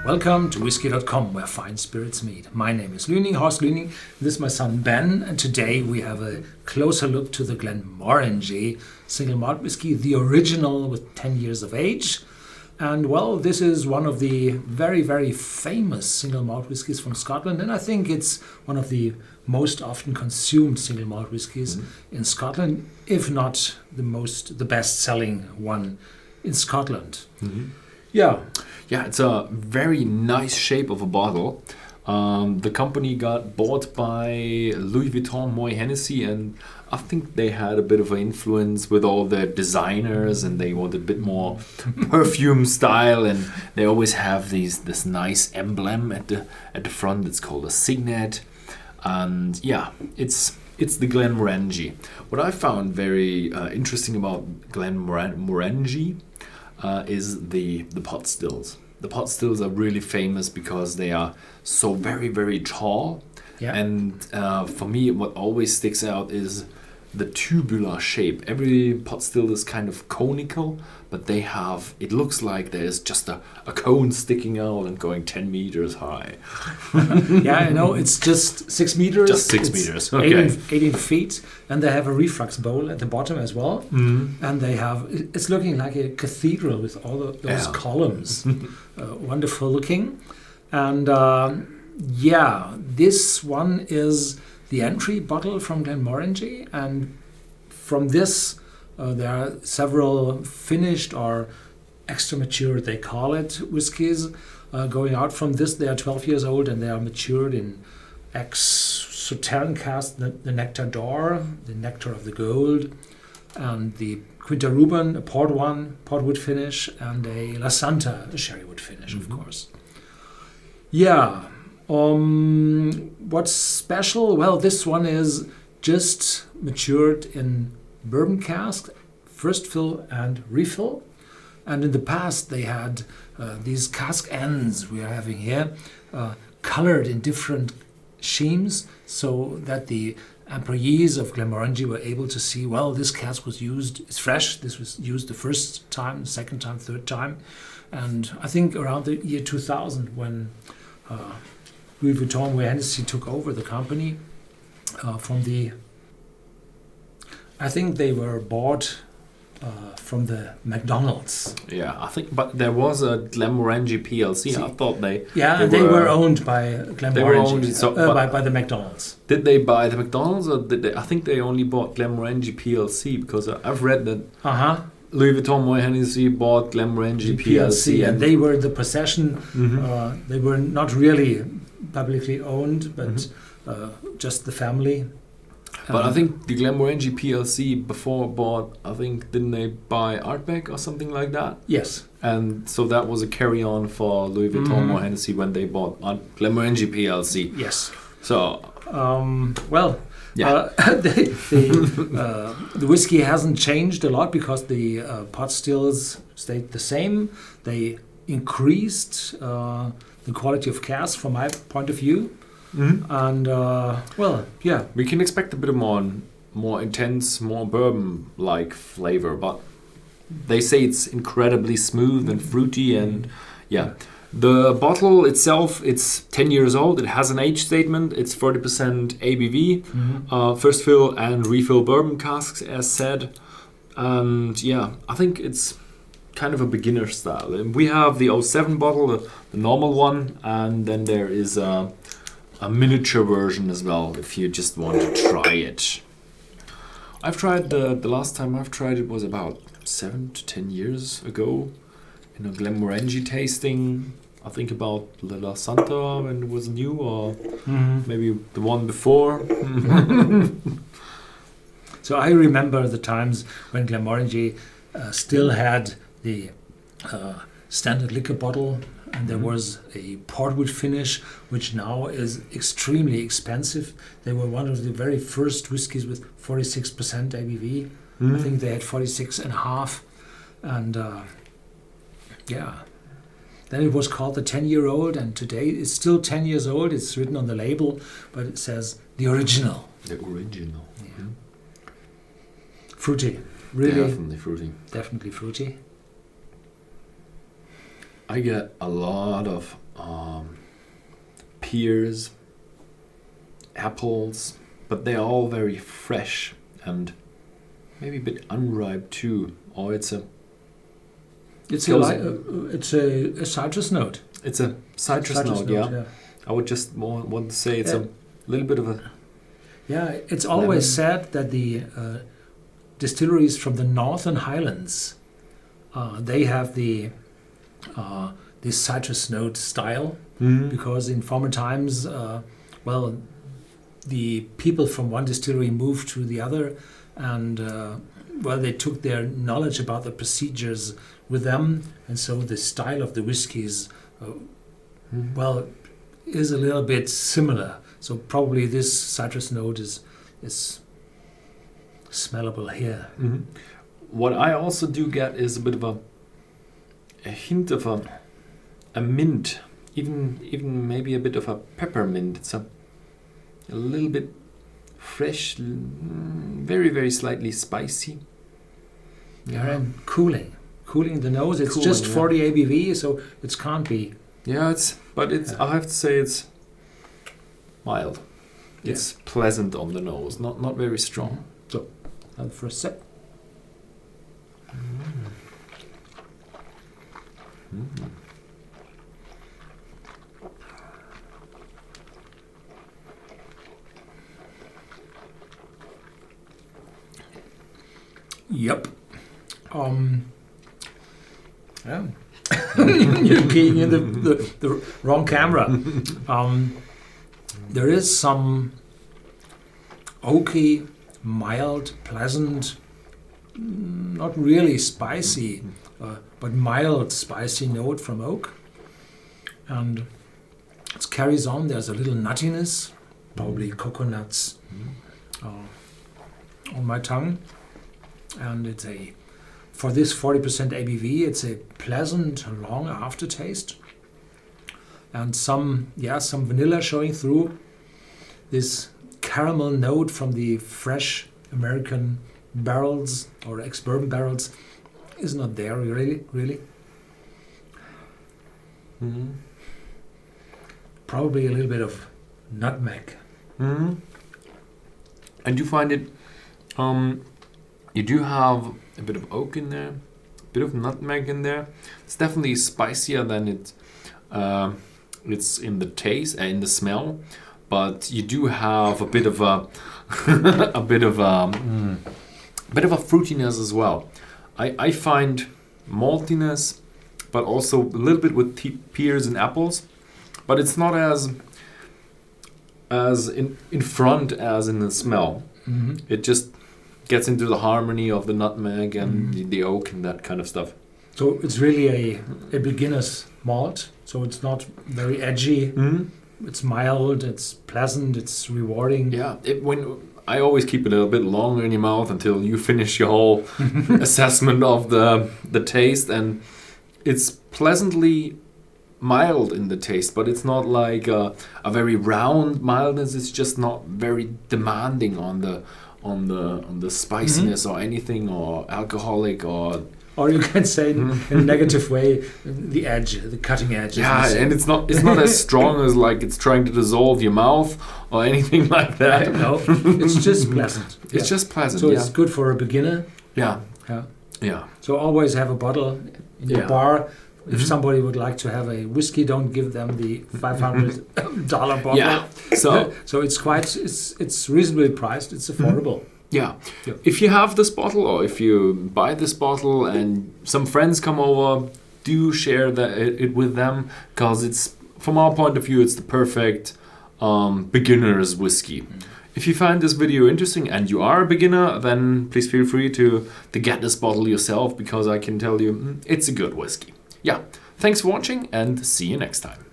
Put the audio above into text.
Welcome to Whisky.com, where fine spirits meet. My name is Horst Lüning. This is my son Ben, and today we have a closer look to the Glenmorangie single malt whiskey, the original with 10 years of age. And well, this is one of the very, very famous single malt whiskies from Scotland, and I think it's one of the most often consumed single malt whiskies in Scotland, if not the best-selling one in Scotland. Yeah, it's a very nice shape of a bottle. The company got bought by Louis Vuitton Moët Hennessy, and I think they had a bit of an influence with all the designers, and they wanted a bit more perfume style, and they always have this nice emblem at the front. It's called a signet, and yeah, it's the Glenmorangie. What I found very interesting about Glenmorangie is the pot stills. The pot stills are really famous because they are so very, very tall. Yeah. And for me, what always sticks out is the tubular shape. Every pot still is kind of conical, but it looks like there's just a cone sticking out and going 10 meters high. Yeah, I know, it's just 6 meters. Just 6 meters, okay. 18 feet, and they have a reflux bowl at the bottom as well. And it's looking like a cathedral with all those columns. Wonderful looking. And this one is the entry bottle from Glenmorangie, and from this there are several finished or extra mature, they call it, whiskies going out from this. They are 12 years old and they are matured in ex-Sauternes cask, the Nectar d'Or, the Nectar of the Gold, and the Quinta Ruban, a port wood finish, and a La Santa, a sherry wood finish, of course. Yeah. What's special? Well, this one is just matured in bourbon cask, first fill and refill. And in the past, they had these cask ends we are having here, colored in different schemes, so that the employees of Glenmorangie were able to see, well, this cask was used, it's fresh, this was used the first time, second time, third time. And I think around the year 2000, when Louis Vuitton Moët Hennessy took over the company I think they were bought from the McDonald's. Yeah, I think, but there was a Glenmorangie PLC. I thought they were owned by Glenmorangie. They were owned by the McDonald's. Did they buy the McDonald's, or did they? I think they only bought Glenmorangie PLC, because I've read that Louis Vuitton Moët Hennessy bought Glenmorangie PLC, and they were the possession. They were not really publicly owned, but just the family. But I think the Glenmorangie PLC before bought, didn't they buy Ardbeg or something like that? Yes. And so that was a carry-on for Louis Vuitton Moët Hennessy when they bought Glenmorangie PLC. Yes. So, the whiskey hasn't changed a lot because the pot stills stayed the same. They increased the quality of cask from my point of view. And we can expect a bit of more intense, more bourbon-like flavor, but they say it's incredibly smooth and fruity, and the bottle itself, it's 10 years old. It has an age statement. It's 40% ABV, first fill and refill bourbon casks, as said, and I think it's kind of a beginner style. And we have the 07 bottle, the normal one, and then there is a miniature version as well, if you just want to try it. I've tried the last time I've tried it was about 7 to 10 years ago in a Glenmorangie tasting. I think about La Santa when it was new, or maybe the one before. So I remember the times when Glenmorangie still had the standard liquor bottle, and there was a portwood finish, which now is extremely expensive. They were one of the very first whiskies with 46% ABV. I think they had 46.5, and then it was called the 10-year-old, and today it's still 10 years old. It's written on the label, but it says the original. The original. Yeah. Fruity, really. Definitely fruity. Definitely fruity. I get a lot of pears, apples, but they're all very fresh and maybe a bit unripe too. Or it's a citrus note. It's a citrus note, yeah. I would just want to say it's a little bit of a... Yeah, it's always said that the distilleries from the Northern Highlands, they have this citrus note style, because in former times, the people from one distillery moved to the other, and they took their knowledge about the procedures with them, and so the style of the whiskies, is a little bit similar. So probably this citrus note is smellable here. Mm-hmm. What I also do get is a bit of a hint of a mint, even maybe a bit of a peppermint. It's a little bit fresh, very, very slightly spicy. Yeah, and cooling the nose. It's just 40 ABV, so it can't be. Yeah, I have to say it's mild. Yeah. It's pleasant on the nose, not very strong. So, for a sip. Yep. Yeah. You're keying in the wrong camera. There is some oaky, mild, pleasant, not really spicy, but mild spicy note from oak. And it carries on. There's a little nuttiness, probably coconuts, on my tongue. And for this 40% ABV, it's a pleasant, long aftertaste. And some vanilla showing through. This caramel note from the fresh American barrels or ex-bourbon barrels is not there really. Mm-hmm. Probably a little bit of nutmeg. Mm-hmm. And you find it, you do have a bit of oak in there, a bit of nutmeg in there. It's definitely spicier than it's in the taste and in the smell, but you do have a bit of a bit of a fruitiness as well. I find maltiness, but also a little bit with pears and apples, but it's not as in front as in the smell. Mm-hmm. It just gets into the harmony of the nutmeg and the oak and that kind of stuff. So it's really a beginner's malt. So it's not very edgy. Mm-hmm. It's mild. It's pleasant. It's rewarding. Yeah. I always keep it a bit longer in your mouth until you finish your whole assessment of the taste, and it's pleasantly mild in the taste, but it's not like a very round mildness. It's just not very demanding on the spiciness or anything, or alcoholic, or you can say in a negative way, the cutting edge. Yeah, and it's not as strong as like it's trying to dissolve your mouth or anything like that. No, it's just pleasant. It's just pleasant. So it's good for a beginner. Yeah. So always have a bottle in your bar. If somebody would like to have a whiskey, don't give them the $500 bottle. Yeah. So it's reasonably priced. It's affordable. Yeah. If you have this bottle, or if you buy this bottle and some friends come over, do share it with them, because it's, from our point of view, it's the perfect beginner's whiskey. If you find this video interesting and you are a beginner, then please feel free to get this bottle yourself, because I can tell you it's a good whiskey. Yeah, thanks for watching and see you next time.